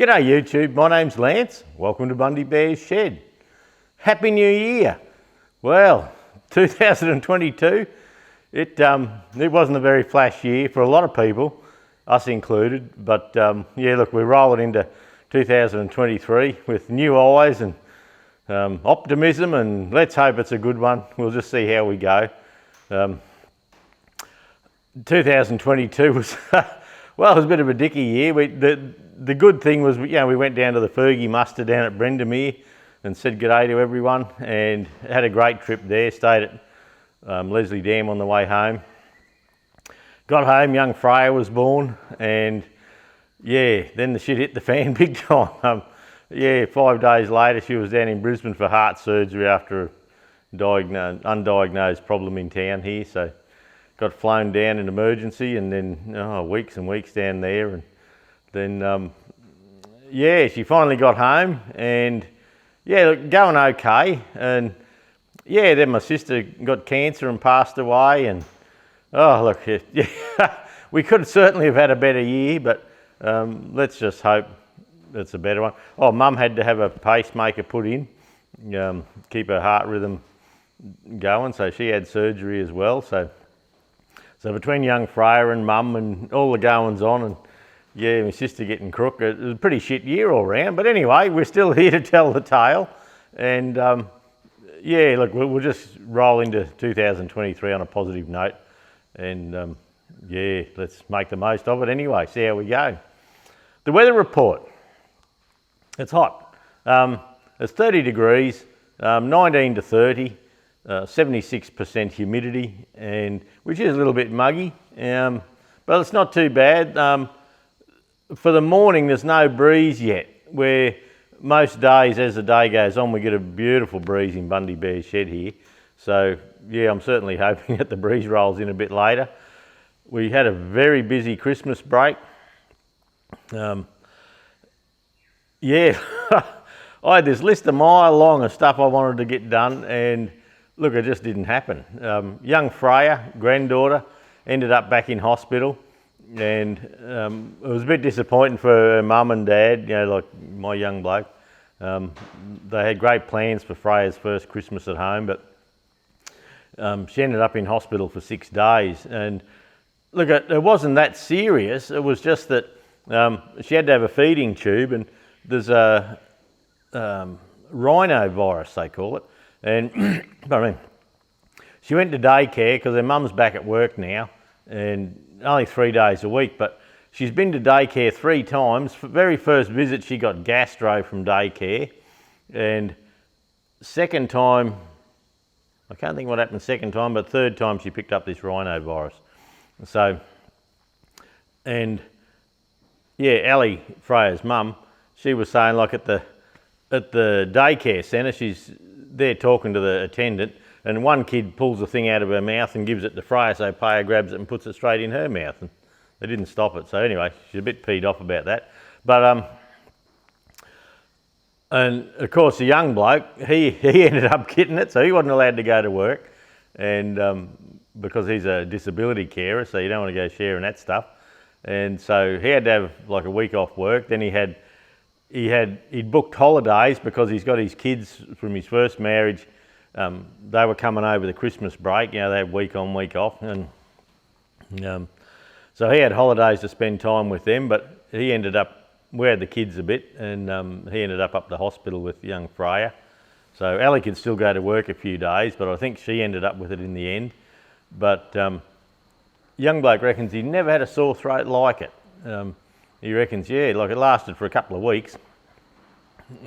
G'day YouTube, my name's Lance. Welcome to Bundy Bear's Shed. Happy New Year. Well, 2022, it wasn't a very flash year for a lot of people, us included, but yeah, look, we're rolling into 2023 with new eyes and optimism, and let's hope it's a good one. We'll just see how we go. 2022 was, well, it was a bit of a dicky year. The good thing was, we went down to the Fergie muster down at Brendamere and said g'day to everyone, and had a great trip there. Stayed at Leslie Dam on the way home. Got home, young Friar was born, and yeah, then the shit hit the fan big time. Yeah, 5 days later she was down in Brisbane for heart surgery after a undiagnosed problem in town here. So got flown down in emergency, and then weeks and weeks down there, and then yeah, she finally got home, and yeah, going okay. And yeah, then my sister got cancer and passed away, and oh look, yeah, we could certainly have had a better year, but let's just hope it's a better one. Oh, Mum had to have a pacemaker put in, keep her heart rhythm going, so she had surgery as well. So between young Friar and Mum and all the goings on, and yeah, my sister getting crook, it was a pretty shit year all round. But anyway, we're still here to tell the tale, and yeah, look, we'll just roll into 2023 on a positive note, and yeah, let's make the most of it anyway, see how we go. The weather report, it's hot. It's 30 degrees, 19 to 30, 76% humidity, and which is a little bit muggy, but it's not too bad. For the morning, there's no breeze yet, where most days as the day goes on we get a beautiful breeze in Bundy Bear's Shed here. So yeah, I'm certainly hoping that the breeze rolls in a bit later. We had a very busy Christmas break. Yeah, I had this list a mile long of stuff I wanted to get done, and look, it just didn't happen. Young Freya, granddaughter, ended up back in hospital, and it was a bit disappointing for her mum and dad, like my young bloke. They had great plans for Freya's first Christmas at home, but she ended up in hospital for 6 days. And look, it wasn't that serious. It was just that she had to have a feeding tube, and there's a Rhinovirus, they call it. And I mean, she went to daycare because her mum's back at work now, and only 3 days a week, but she's been to daycare 3 times. For very first visit, she got gastro from daycare, and second time, I can't think what happened second time, but third time she picked up this rhinovirus. So, and yeah, Ali, Freya's mum, she was saying, like at the daycare centre, she's there talking to the attendant, and one kid pulls the thing out of her mouth and gives it to Freya, so Freya grabs it and puts it straight in her mouth, and they didn't stop it. So anyway, she's a bit peed off about that. But and of course the young bloke, he ended up getting it, so he wasn't allowed to go to work, and because he's a disability carer, so you don't want to go sharing that stuff. And so he had to have like a week off work. Then he'd booked holidays because he's got his kids from his first marriage. They were coming over the Christmas break, they had week on, week off, and so he had holidays to spend time with them, but he ended up, we had the kids a bit, and he ended up the hospital with young Freya. So Ali could still go to work a few days, but I think she ended up with it in the end. But young bloke reckons he never had a sore throat like it. He reckons, yeah, like it lasted for a couple of weeks,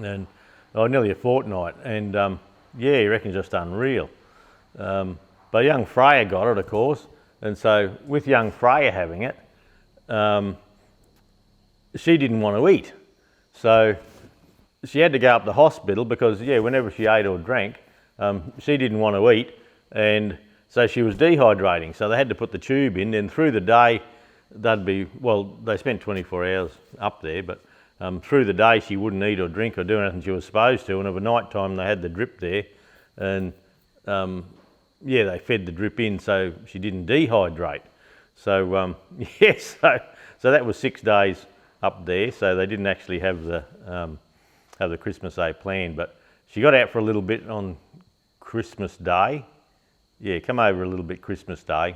and nearly a fortnight, and yeah, he reckons just unreal. But young Freya got it, of course, and so with young Freya having it, she didn't want to eat. So she had to go up to the hospital because, yeah, whenever she ate or drank, she didn't want to eat, and so she was dehydrating. So they had to put the tube in, and through the day, they spent 24 hours up there, but through the day she wouldn't eat or drink or do anything she was supposed to, and over night time they had the drip there, and yeah, they fed the drip in so she didn't dehydrate. So yeah, so that was 6 days up there, so they didn't actually have the Christmas Day planned. But she got out for a little bit on Christmas Day. Yeah, come over a little bit Christmas Day.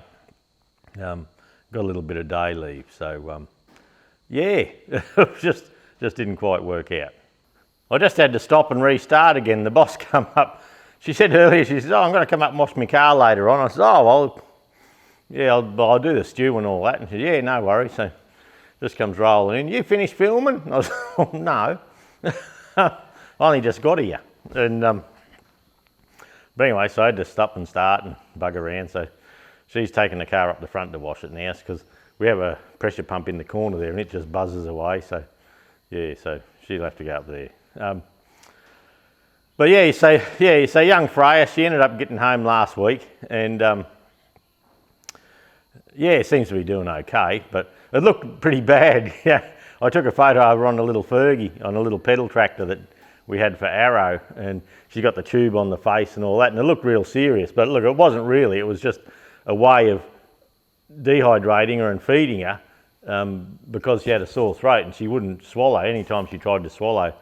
Got a little bit of day leave, so yeah, it just didn't quite work out. I just had to stop and restart again. The boss come up. She said earlier, she says, "Oh, I'm going to come up and wash my car later on." I said, "Oh, well, yeah, I'll do the stew and all that." And she said, "Yeah, no worries." So just comes rolling in. "You finished filming?" I was, "Oh, no, I only just got here." And but anyway, so I had to stop and start and bug around. So she's taking the car up the front to wash it now because we have a pressure pump in the corner there and it just buzzes away. So yeah, so she'll have to go up there. But yeah, so young Freya, she ended up getting home last week, and yeah, seems to be doing okay, but it looked pretty bad. Yeah, I took a photo over on a little Fergie, on a little pedal tractor that we had for Arrow, and she got the tube on the face and all that, and it looked real serious. But look, it wasn't really. It was just a way of dehydrating her and feeding her because she had a sore throat and she wouldn't swallow. Anytime she tried to swallow,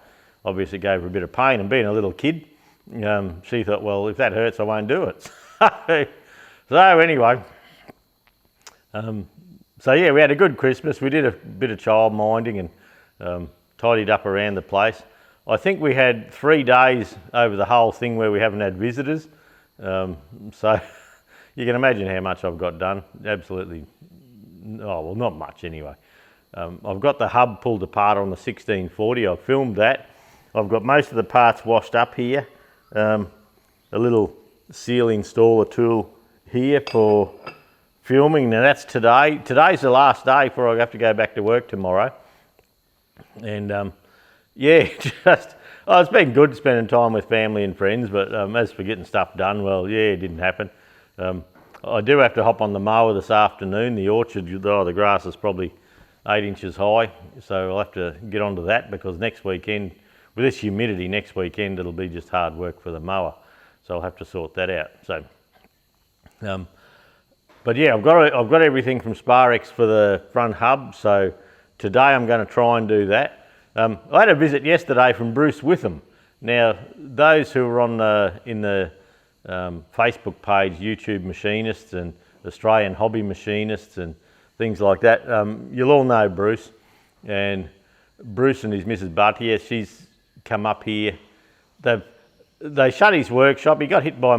obviously it gave her a bit of pain, and being a little kid, she thought, well, if that hurts, I won't do it. So anyway, so yeah, we had a good Christmas. We did a bit of child minding and tidied up around the place. I think we had 3 days over the whole thing where we haven't had visitors. So you can imagine how much I've got done. Absolutely, oh well, not much anyway. I've got the hub pulled apart on the 1640. I've filmed that. I've got most of the parts washed up here. A little seal installer tool here for filming. Now that's today. Today's the last day before I have to go back to work tomorrow. And yeah, just, oh, it's been good spending time with family and friends, but as for getting stuff done, well, yeah, it didn't happen. I do have to hop on the mower this afternoon. The orchard, oh, the grass is probably 8 inches high, so I'll have to get onto that because next weekend, with this humidity, next weekend it'll be just hard work for the mower, so I'll have to sort that out. So, but yeah, I've got everything from Sparex for the front hub. So today I'm going to try and do that. I had a visit yesterday from Bruce Witham. Now, those who are on in the Facebook page, YouTube Machinists and Australian Hobby Machinists and things like that, you'll all know Bruce. And Bruce and his Mrs. Buttier, she's come up here. They shut his workshop. He got hit by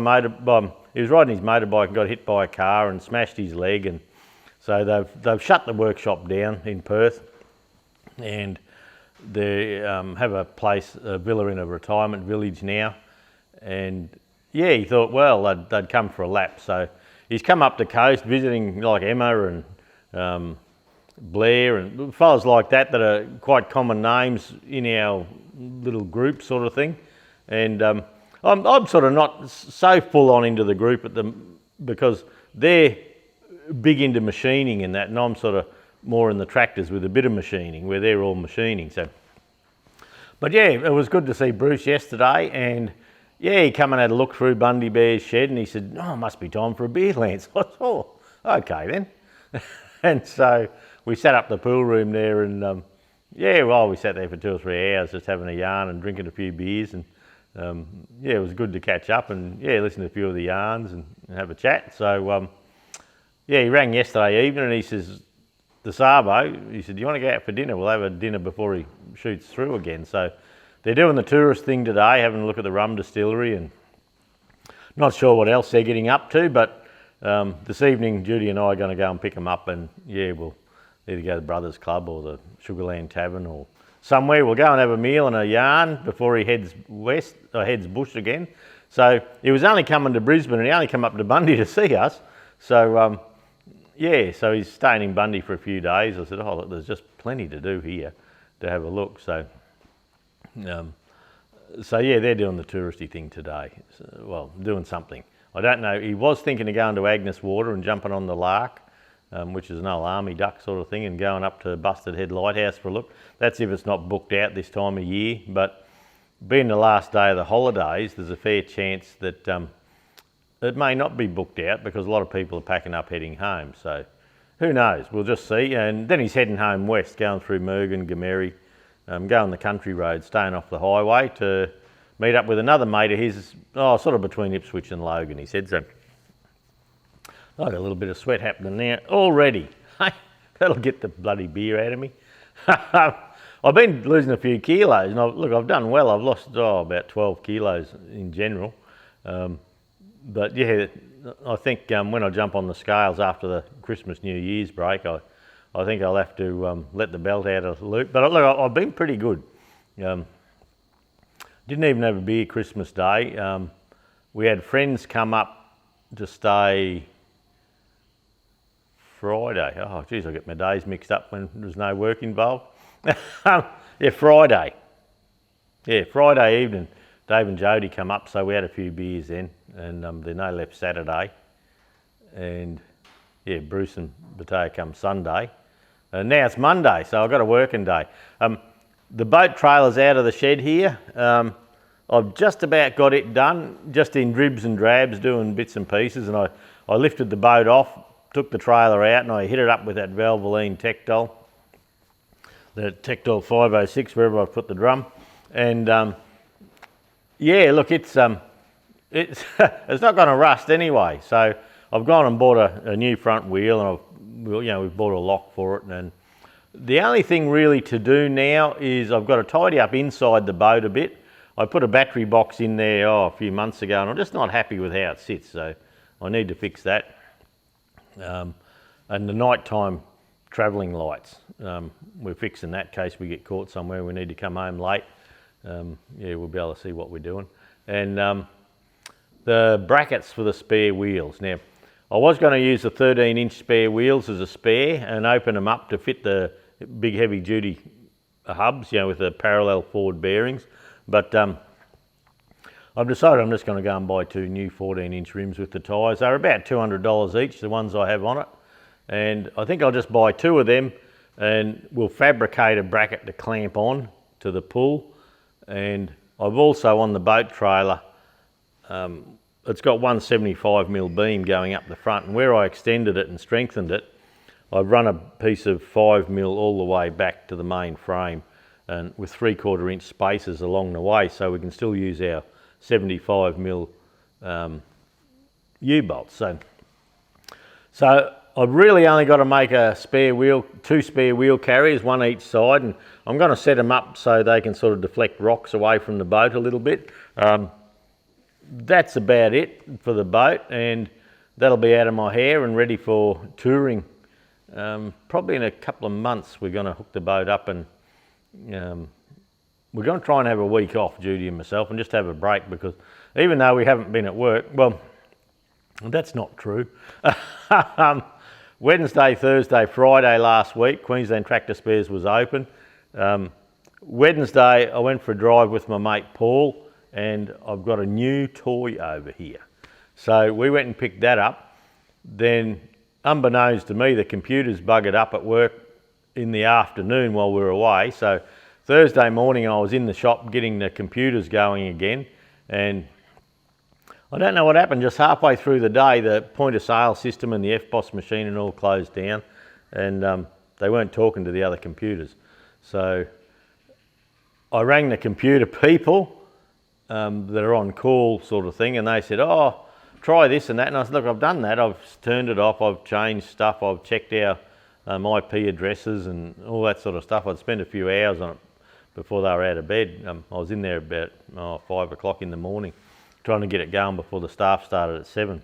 he was riding his motorbike and got hit by a car and smashed his leg, and so they've shut the workshop down in Perth, and they have a villa in a retirement village now. And yeah, he thought, well, they'd come for a lap, so he's come up the coast visiting like Emma and Blair and fellas like that are quite common names in our little group sort of thing. And I'm sort of not so full on into the group because they're big into machining and that, and I'm sort of more in the tractors with a bit of machining where they're all machining. So, but yeah, it was good to see Bruce yesterday, and yeah, he come and had a look through Bundy Bear's shed, and he said, "Oh, it must be time for a beer, Lance." I thought, "Oh, okay then." And so we sat up the pool room there, and yeah, well, we sat there for 2 or 3 hours just having a yarn and drinking a few beers, and yeah, it was good to catch up and yeah, listen to a few of the yarns and have a chat. So yeah, he rang yesterday evening and he says, the Sabo, he said, "Do you want to go out for dinner? We'll have a dinner before he shoots through again." So they're doing the tourist thing today, having a look at the rum distillery, and not sure what else they're getting up to, but this evening Judy and I are going to go and pick them up, and yeah, we'll either go to the Brothers Club or the Sugarland Tavern or somewhere. We'll go and have a meal and a yarn before he heads west, or heads bush again. So he was only coming to Brisbane and he only come up to Bundy to see us. So yeah, so he's staying in Bundy for a few days. I said, "Oh, look, there's just plenty to do here to have a look." So so yeah, they're doing the touristy thing today. So, well, doing something. I don't know. He was thinking of going to Agnes Water and jumping on the Lark, which is an old army duck sort of thing, and going up to Busted Head Lighthouse for a look. That's if it's not booked out this time of year. But being the last day of the holidays, there's a fair chance that it may not be booked out because a lot of people are packing up heading home. So who knows, we'll just see. And then he's heading home west, going through Mergen, Gameri, going the country road, staying off the highway to meet up with another mate of his, sort of between Ipswich and Logan, he said. So I got a little bit of sweat happening there already. That'll get the bloody beer out of me. I've been losing a few kilos, and I've done well. I've lost about 12 kilos in general. But yeah, I think when I jump on the scales after the Christmas New Year's break, I think I'll have to let the belt out of the loop. But look, I've been pretty good. Didn't even have a beer Christmas Day. We had friends come up to stay Friday. Oh geez, I get my days mixed up when there's no work involved. Yeah, Friday. Yeah, Friday evening, Dave and Jody come up, so we had a few beers then, and then they left Saturday. And yeah, Bruce and Bateo come Sunday. And now it's Monday, so I've got a working day. The boat trailer's out of the shed here. I've just about got it done, just in dribs and drabs, doing bits and pieces, and I lifted the boat off, took the trailer out, and I hit it up with that Valvoline Tectol, the Tectol 506, wherever I've put the drum. And yeah, look, it's not going to rust anyway. So I've gone and bought a new front wheel, and we've bought a lock for it. And the only thing really to do now is I've got to tidy up inside the boat a bit. I put a battery box in there a few months ago, and I'm just not happy with how it sits, so I need to fix that. And the nighttime travelling lights, we're fixing that in case we get caught somewhere, we need to come home late. Yeah, we'll be able to see what we're doing. And the brackets for the spare wheels. Now, I was going to use the 13-inch spare wheels as a spare and open them up to fit the big heavy-duty hubs, with the parallel forward bearings. But I've decided I'm just going to go and buy 2 new 14-inch rims with the tyres. They're about $200 each, the ones I have on it. And I think I'll just buy 2 of them, and we'll fabricate a bracket to clamp on to the pull. And I've also, on the boat trailer, it's got one 75mm beam going up the front, and where I extended it and strengthened it, I've run a piece of 5mm all the way back to the main frame, and with 3/4 inch spacers along the way, so we can still use our 75mm U-bolts. So I've really only got to make a spare wheel, 2 spare wheel carriers, one each side, and I'm going to set them up so they can sort of deflect rocks away from the boat a little bit. That's about it for the boat, and that'll be out of my hair and ready for touring. Probably in a couple of months we're going to hook the boat up, and we're going to try and have a week off, Judy and myself, and just have a break, because even though we haven't been at work, well, that's not true. Wednesday, Thursday, Friday last week, Queensland Tractor Spares was open. Wednesday, I went for a drive with my mate Paul, and I've got a new toy over here. So we went and picked that up. Then, unbeknownst to me, the computer's buggered up at work in the afternoon while we were away. So Thursday morning, I was in the shop getting the computers going again, and I don't know what happened, just halfway through the day, the point of sale system and the FBOS machine and all closed down, and they weren't talking to the other computers. So I rang the computer people that are on call sort of thing, and they said, oh, try this and that. And I said, look, I've done that. I've turned it off. I've changed stuff. I've checked our IP addresses and all that sort of stuff. I'd spent a few hours on it before they were out of bed. I was in there about 5 o'clock in the morning, trying to get it going before the staff started at 7.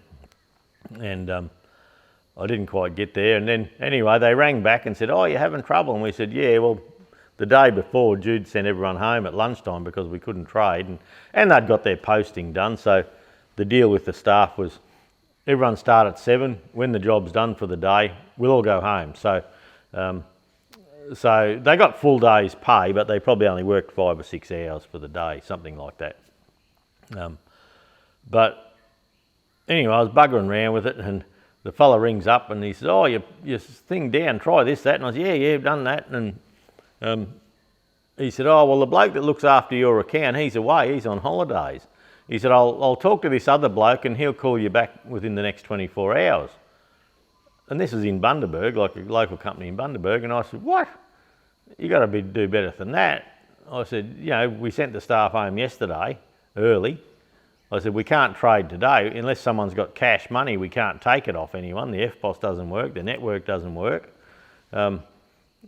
And I didn't quite get there. And then anyway, they rang back and said, oh, you're having trouble? And we said, yeah, well, the day before, Jude sent everyone home at lunchtime because we couldn't trade, and they'd got their posting done. So the deal with the staff was everyone start at 7. When the job's done for the day, we'll all go home. So so they got full day's pay, but they probably only worked 5 or 6 hours for the day, something like that. But anyway, I was buggering around with it, and the fella rings up and he says, oh, your thing down, try this, that. And I said, yeah, I've done that. And he said, oh, well, the bloke that looks after your account, he's away, he's on holidays. He said, I'll talk to this other bloke and he'll call you back within the next 24 hours. and this is in Bundaberg, like a local company in Bundaberg, and I said, what? You got to do better than that. I said, you know, we sent the staff home yesterday, early. I said, we can't trade today, unless someone's got cash money, we can't take it off anyone. The FPOS doesn't work, the network doesn't work.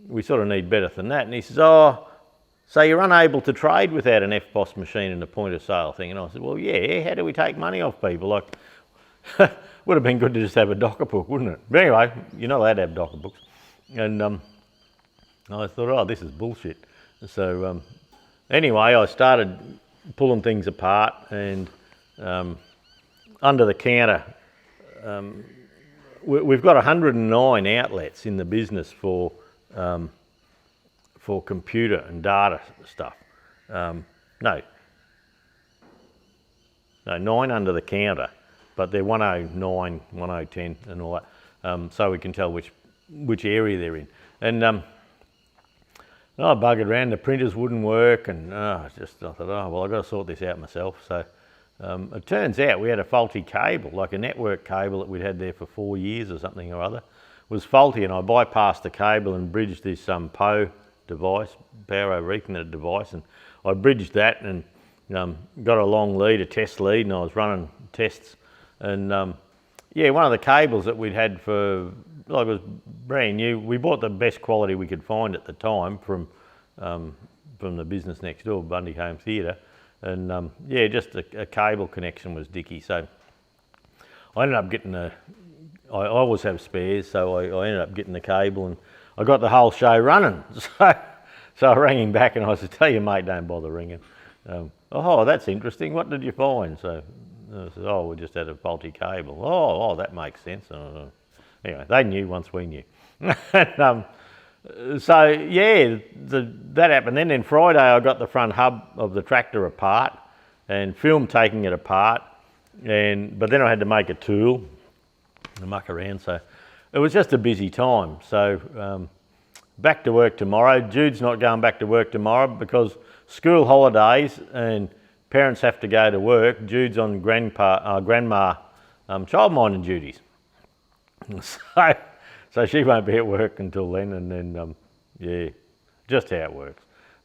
We sort of need better than that. And he says, oh, so you're unable to trade without an FPOS machine and a point of sale thing? And I said, well, yeah, how do we take money off people? Like, would have been good to just have a docker book, wouldn't it? But anyway, you're not allowed to have docker books. And I thought, oh, this is bullshit. So anyway, I started pulling things apart, and under the counter, we've got 109 outlets in the business for computer and data stuff. No, 9 under the counter, but they're 109, 1010 and all that, so we can tell which area they're in. And I buggered around, the printers wouldn't work, and I thought, oh, well, I've got to sort this out myself. So it turns out we had a faulty cable, like a network cable that we'd had there for 4 years or something or other, was faulty, and I bypassed the cable and bridged this PO device, power over Ethernet device, and I bridged that and got a long lead, a test lead, and I was running tests. And yeah, one of the cables that we'd had for, like, it was brand new. We bought the best quality we could find at the time from the business next door, Bundy Home Theatre, and yeah, just a cable connection was dicky. So I ended up getting I always have spares, so I ended up getting the cable, and I got the whole show running. So I rang him back and I said, tell your mate, don't bother ringing. Oh, that's interesting. What did you find? So I said, oh, we just had a faulty cable. Oh, that makes sense. Anyway, they knew once we knew. And, so yeah, that happened. Then Friday I got the front hub of the tractor apart and filmed taking it apart, but then I had to make a tool and muck around, so it was just a busy time. So back to work tomorrow. Jude's not going back to work tomorrow because school holidays and parents have to go to work. Jude's on grandma childminding duties. So she won't be at work until then, and then yeah, just how it works.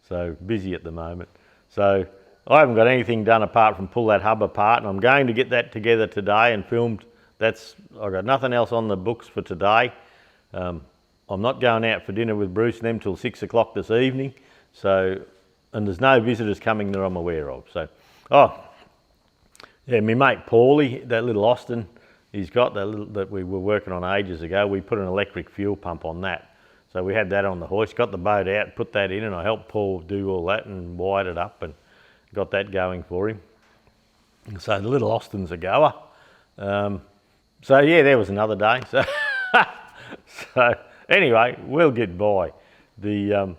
So busy at the moment. So I haven't got anything done apart from pull that hub apart, and I'm going to get that together today and filmed. I've got nothing else on the books for today. I'm not going out for dinner with Bruce and them till 6 o'clock this evening. So, and there's no visitors coming that I'm aware of. So, oh, yeah, my mate Paulie, that little Austin, he's got that we were working on ages ago. We put an electric fuel pump on that. So we had that on the hoist, got the boat out, put that in, and I helped Paul do all that and wired it up and got that going for him. So the little Austin's a goer. So yeah, there was another day. So, so anyway, we'll get by. I've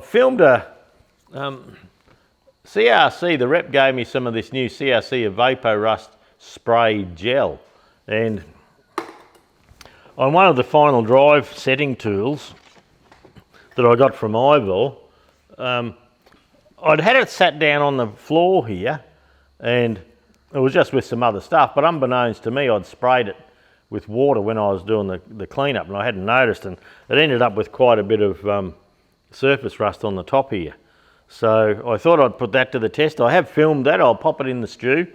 filmed a CRC. The rep gave me some of this new CRC Vaporust spray gel, and on one of the final drive setting tools that I got from Ivor, I'd had it sat down on the floor here, and it was just with some other stuff, but unbeknownst to me, I'd sprayed it with water when I was doing the cleanup, and I hadn't noticed, and it ended up with quite a bit of surface rust on the top here. So I thought I'd put that to the test. I have filmed that. I'll pop it in the stew.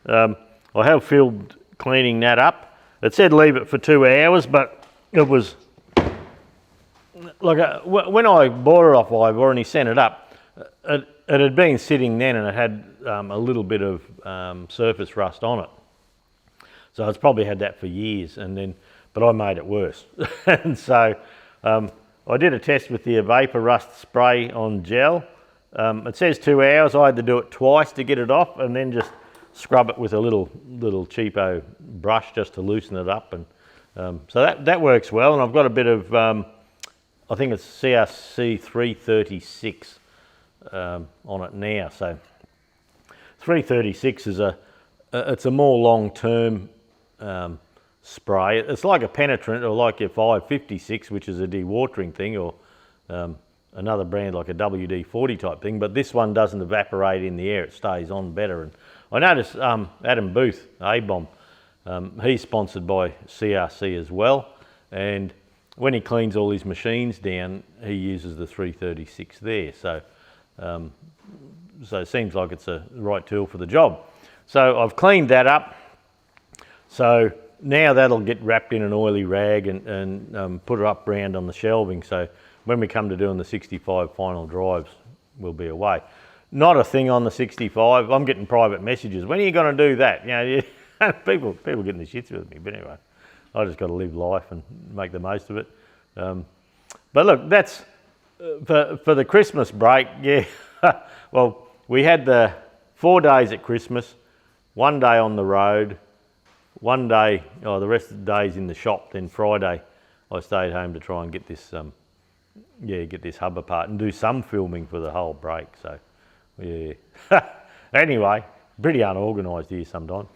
I have filmed cleaning that up. It said leave it for 2 hours, but it was like when I bought it off Ivor and he sent it up, it had been sitting then and it had a little bit of surface rust on it. So it's probably had that for years, but I made it worse. And so I did a test with the Vaporust spray on gel. It says 2 hours. I had to do it twice to get it off, and then just scrub it with a little cheapo brush just to loosen it up. And so that works well. And I've got a bit of, I think it's CRC 336 on it now. So 336 is it's a more long-term spray. It's like a penetrant, or like your 556, which is a dewatering thing, or another brand like a WD-40 type thing, but this one doesn't evaporate in the air, it stays on better. And I noticed Adam Booth, A-Bomb, he's sponsored by CRC as well, and when he cleans all his machines down, he uses the 336 there. So, so it seems like it's a right tool for the job. So I've cleaned that up. So now that'll get wrapped in an oily rag and put it up round on the shelving. So when we come to doing the 65 final drives, we'll be away. Not a thing on the 65. I'm getting private messages. When are you going to do that? You know, people getting the shits with me. But anyway, I just got to live life and make the most of it. But look, that's for the Christmas break. Yeah. Well, we had the 4 days at Christmas, 1 day on the road, 1 day, the rest of the days in the shop. Then Friday, I stayed home to try and get this, get this hub apart and do some filming for the whole break. So, yeah. Anyway, pretty unorganised here sometimes.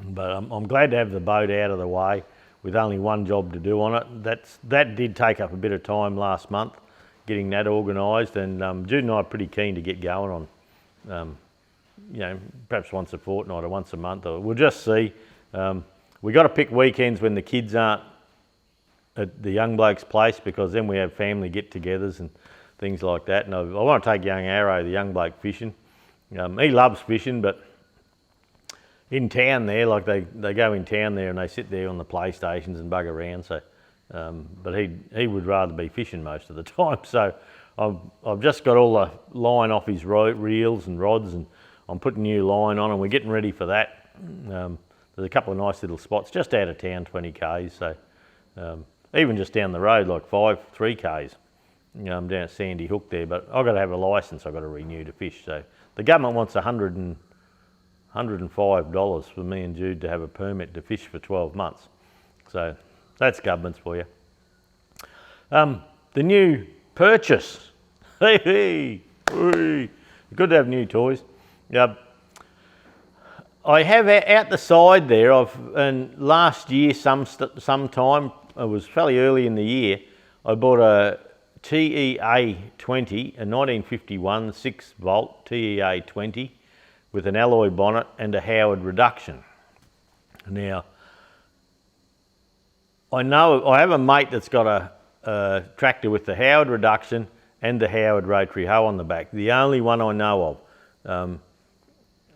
But I'm glad to have the boat out of the way with only one job to do on it. That did take up a bit of time last month, getting that organised, and Jude and I are pretty keen to get going on, perhaps once a fortnight or once a month, or we'll just see. We got to pick weekends when the kids aren't at the young bloke's place, because then we have family get-togethers and things like that. And I want to take young Arrow, the young bloke, fishing. He loves fishing, but in town there, like they go in town there and they sit there on the PlayStations and bug around. So, but he would rather be fishing most of the time. So I've just got all the line off his reels and rods, and I'm putting new line on, and we're getting ready for that. There's a couple of nice little spots just out of town, 20 k's. So even just down the road, like 3 k's, down at Sandy Hook there. But I've got to have a licence. I've got to renew to fish. So the government wants $105 for me and Jude to have a permit to fish for 12 months. So that's governments for you. The new purchase. Hey, good to have new toys. I have out the side there, and last year sometime, it was fairly early in the year, I bought a TEA-20, a 1951 6-volt TEA-20 with an alloy bonnet and a Howard reduction. Now, I know I have a mate that's got a tractor with the Howard reduction and the Howard Rotary Hoe on the back. The only one I know of.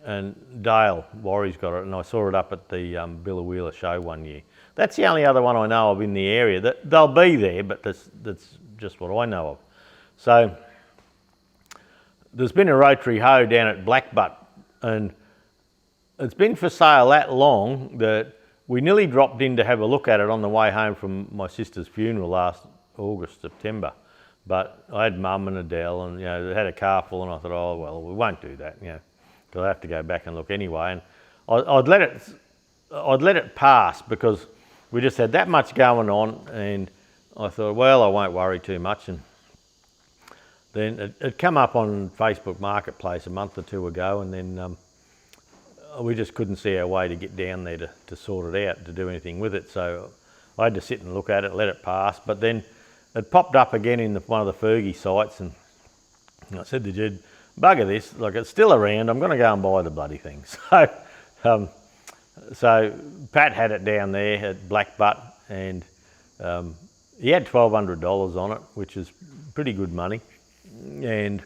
And Dale Warry's got it, and I saw it up at the Billawheeler show one year. That's the only other one I know of in the area. They'll be there, but that's just what I know of. So there's been a Rotary Hoe down at Blackbutt, and it's been for sale that long that we nearly dropped in to have a look at it on the way home from my sister's funeral last August, September. But I had Mum and Adele, and they had a car full, and I thought, oh well, we won't do that, because I have to go back and look anyway. And I'd let it pass, because we just had that much going on, and I thought, well, I won't worry too much. And then it come up on Facebook Marketplace a month or two ago, and then we just couldn't see our way to get down there to sort it out, to do anything with it. So I had to sit and look at it, let it pass. But then it popped up again in one of the Fergie sites, and I said to Jude, bugger this, like it's still around, I'm going to go and buy the bloody thing. So Pat had it down there at Blackbutt, and he had $1,200 on it, which is pretty good money. And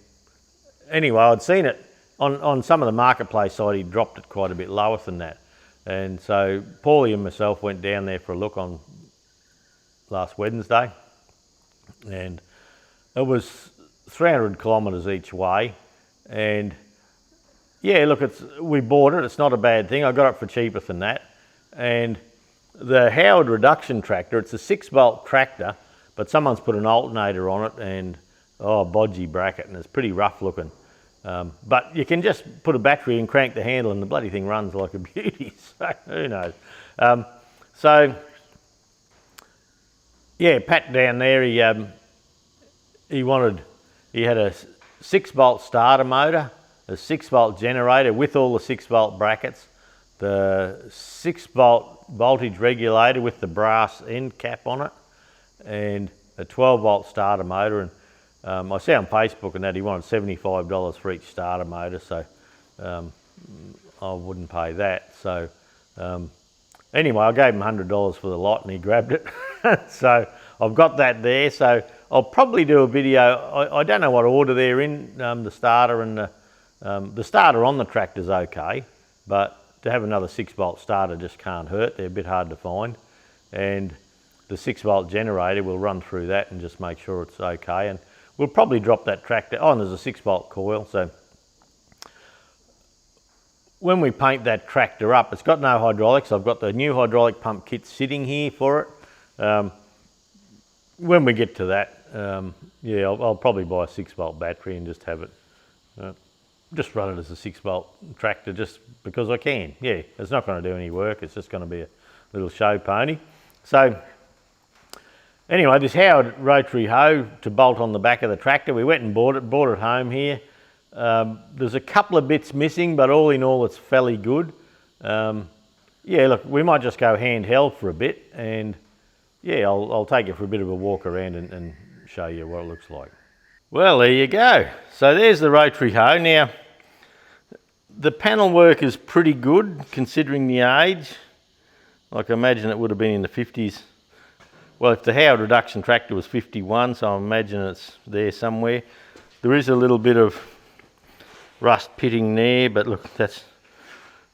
anyway, I'd seen it on some of the marketplace side, he dropped it quite a bit lower than that. And so Paulie and myself went down there for a look on last Wednesday, and it was 300 kilometres each way. And yeah, look, we bought it, it's not a bad thing. I got it for cheaper than that. And the Howard reduction tractor, it's a 6-volt tractor, but someone's put an alternator on it and a bodgy bracket, and it's pretty rough looking. But you can just put a battery and crank the handle, and the bloody thing runs like a beauty. So who knows? So yeah, Pat down there, he had a 6-volt starter motor, a 6-volt generator with all the 6-volt brackets, the 6-volt voltage regulator with the brass end cap on it, and a 12-volt starter motor. And I see on Facebook and that he wanted $75 for each starter motor, so I wouldn't pay that. So anyway, I gave him $100 for the lot and he grabbed it. So I've got that there. So I'll probably do a video. I don't know what order they're in, the starter and the starter on the tractor's okay, but to have another 6-volt starter just can't hurt. They're a bit hard to find. And the 6-volt generator, we'll run through that and just make sure it's okay. And we'll probably drop that tractor. Oh, and there's a 6-volt coil. So when we paint that tractor up, it's got no hydraulics. I've got the new hydraulic pump kit sitting here for it. When we get to that, yeah, I'll probably buy a 6-volt battery and just have it, just run it as a 6-volt tractor just because I can. Yeah, it's not going to do any work. It's just going to be a little show pony. So anyway, this Howard rotary hoe to bolt on the back of the tractor, we went and bought it home here. There's a couple of bits missing, but all in all, it's fairly good. Yeah, look, we might just go handheld for a bit, and yeah, I'll take it for a bit of a walk around and show you what it looks like. Well, there you go. So there's the rotary hoe. Now, the panel work is pretty good considering the age. Like, I imagine it would have been in the 50s. Well, if the Howard reduction tractor was 51, so I imagine it's there somewhere. There is a little bit of rust pitting there, but look, that's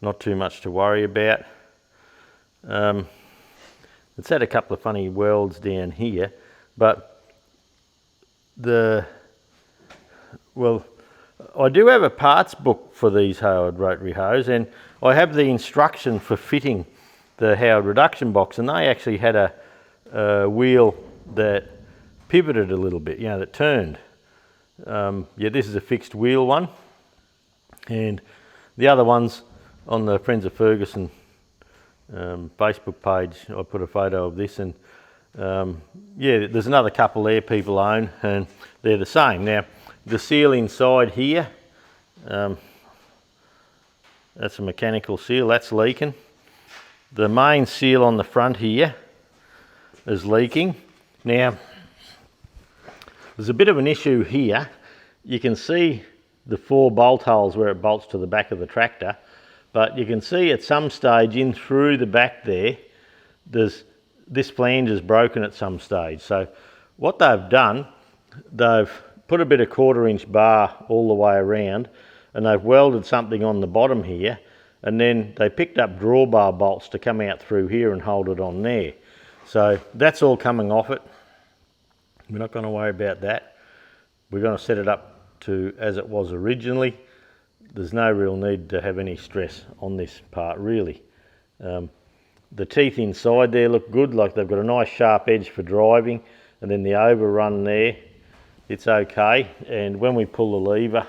not too much to worry about. It's had a couple of funny welds down here, but well, I do have a parts book for these Howard rotary hoes, and I have the instruction for fitting the Howard reduction box, and they actually had a wheel that pivoted a little bit, you know, that turned. Yeah, this is a fixed wheel one, and the other ones on the Friends of Ferguson Facebook page, I put a photo of this, and yeah, there's another couple there people own, and they're the same. Now, the seal inside here, that's a mechanical seal, that's leaking. The main seal on the front here is leaking. Now, there's a bit of an issue here. You can see the 4 bolt holes where it bolts to the back of the tractor, but you can see at some stage in through the back there, this flange is broken at some stage. So what they've done, they've put a bit of 1/4-inch bar all the way around, and they've welded something on the bottom here, and then they picked up drawbar bolts to come out through here and hold it on there. So that's all coming off it. We're not going to worry about that. We're going to set it up to as it was originally. There's no real need to have any stress on this part really. The teeth inside there look good, like they've got a nice sharp edge for driving, and then the overrun there, it's okay. And when we pull the lever,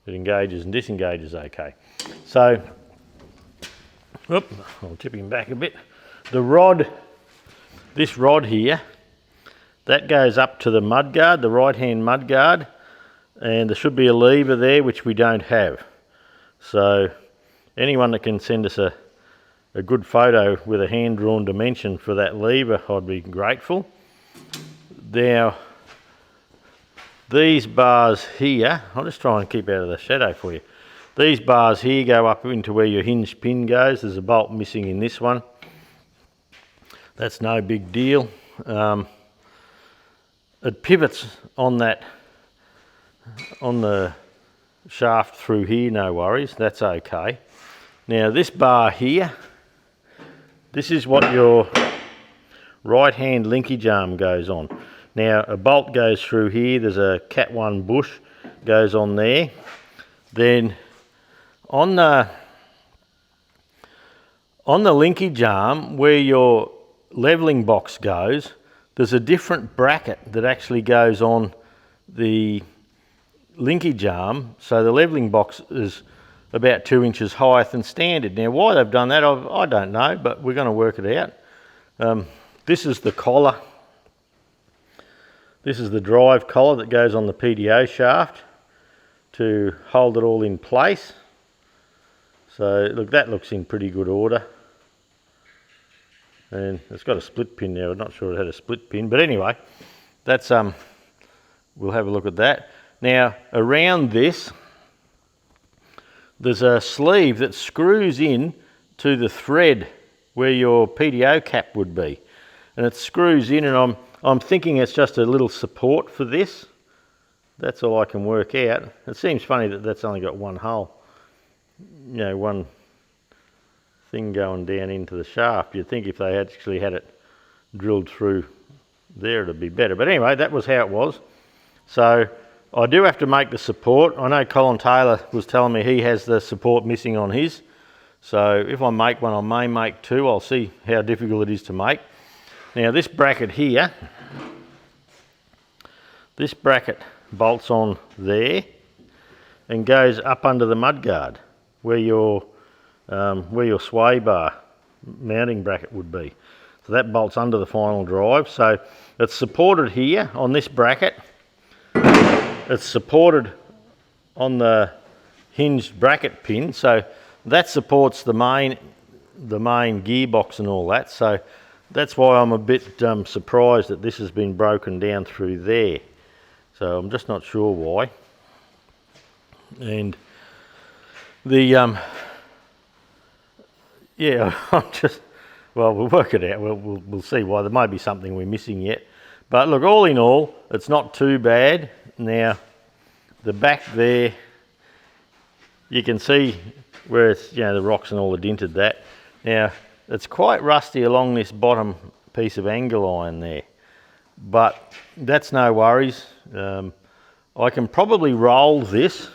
it engages and disengages okay. So, I'll tip him back a bit. The rod, this rod here, that goes up to the mudguard, the right-hand mudguard, and there should be a lever there, which we don't have. So anyone that can send us a good photo with a hand-drawn dimension for that lever, I'd be grateful. Now, these bars here, I'll just try and keep out of the shadow for you. These bars here go up into where your hinge pin goes. There's a bolt missing in this one. That's no big deal. It pivots on the shaft through here, no worries, that's okay. Now this bar here, this is what your right hand linkage arm goes on. Now a bolt goes through here, there's a Cat 1 bush goes on there. Then on the linkage arm where your levelling box goes, there's a different bracket that actually goes on the linkage arm, so the levelling box is about 2 inches higher than standard. Now why they've done that, I don't know, but we're going to work it out. This is the collar. This is the drive collar that goes on the PDO shaft to hold it all in place. So look, that looks in pretty good order. And it's got a split pin there. I'm not sure it had a split pin, but anyway, that's we'll have a look at that. Now around this, there's a sleeve that screws in to the thread where your PTO cap would be, and it screws in, and I'm thinking it's just a little support for this. That's all I can work out. It seems funny that that's only got one hole, you know, one thing going down into the shaft. You'd think if they actually had it drilled through there it'd be better, but anyway, that was how it was. So I do have to make the support. I know Colin Taylor was telling me he has the support missing on his, so if I make one I may make two. I'll see how difficult it is to make. Now this bracket here, this bracket bolts on there and goes up under the mudguard where your sway bar mounting bracket would be. So that bolts under the final drive. So it's supported here on this bracket. It's supported on the hinged bracket pin. So that supports the main gearbox and all that. So that's why I'm a bit surprised that this has been broken down through there. So I'm just not sure why. And the yeah, I'm just, well, we'll work it out. We'll see why. There may be something we're missing yet. But look, all in all, it's not too bad. Now, the back there, you can see where it's, you know, the rocks and all the dinted that. Now, it's quite rusty along this bottom piece of angle iron there, but that's no worries. I can probably roll this,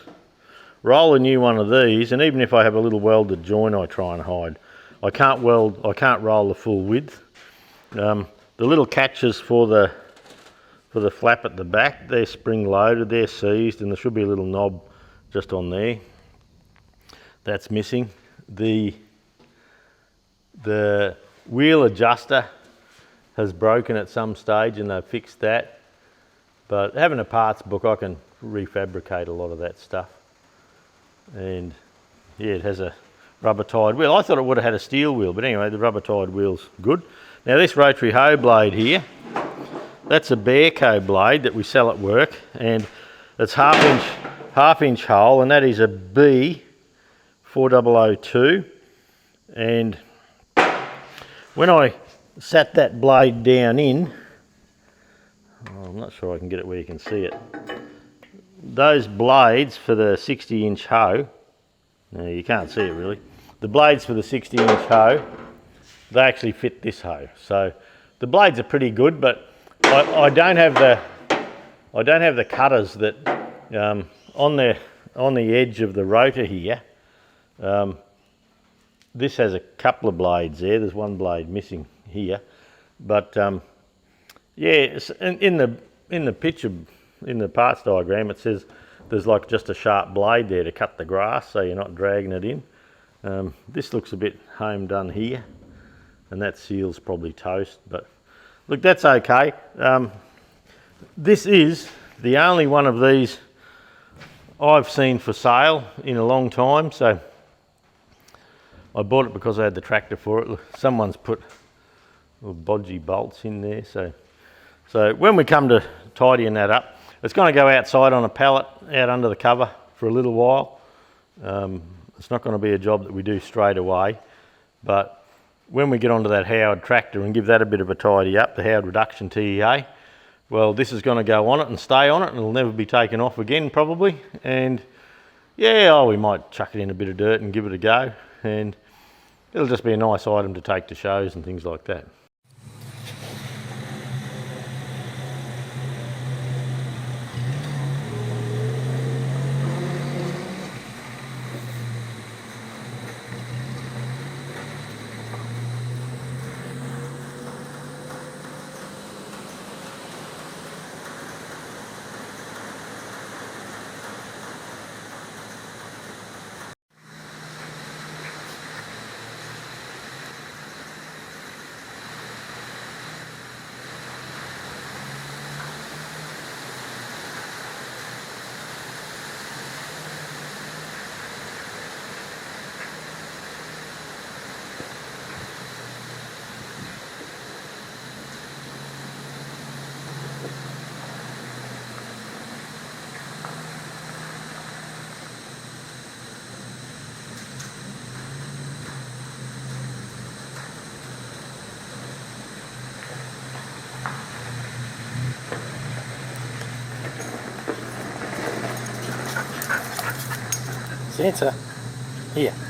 roll a new one of these, and even if I have a little welded joint I try and hide, I can't roll the full width. The little catches for the flap at the back, they're spring loaded, they're seized, and there should be a little knob just on there. That's missing. The wheel adjuster has broken at some stage and they've fixed that. But having a parts book, I can refabricate a lot of that stuff. And yeah, it has a rubber tied wheel. I thought it would have had a steel wheel, but anyway, the rubber tied wheel's good. Now this Rotary Hoe blade here, that's a Bearco blade that we sell at work, and it's half inch hole, and that is a B4002. And when I sat that blade down in, I'm not sure I can get it where you can see it. Those blades for the 60-inch hoe, no, you can't see it really. The blades for the 60-inch hoe, they actually fit this hoe. So the blades are pretty good, but I don't have the cutters that on the edge of the rotor here. This has a couple of blades there. There's one blade missing here, but yeah, in the picture, in the parts diagram, it says there's like just a sharp blade there to cut the grass, so you're not dragging it in. This looks a bit home done here, and that seal's probably toast, but look, that's okay. This is the only one of these I've seen for sale in a long time, so I bought it because I had the tractor for it. Look, someone's put little bodgy bolts in there, so when we come to tidying that up, it's going to go outside on a pallet out under the cover for a little while. It's not going to be a job that we do straight away, but when we get onto that Howard tractor and give that a bit of a tidy up, the Howard reduction TEA, well, this is going to go on it and stay on it, and it'll never be taken off again probably. And yeah, we might chuck it in a bit of dirt and give it a go, and it'll just be a nice item to take to shows and things like that. Santa, here.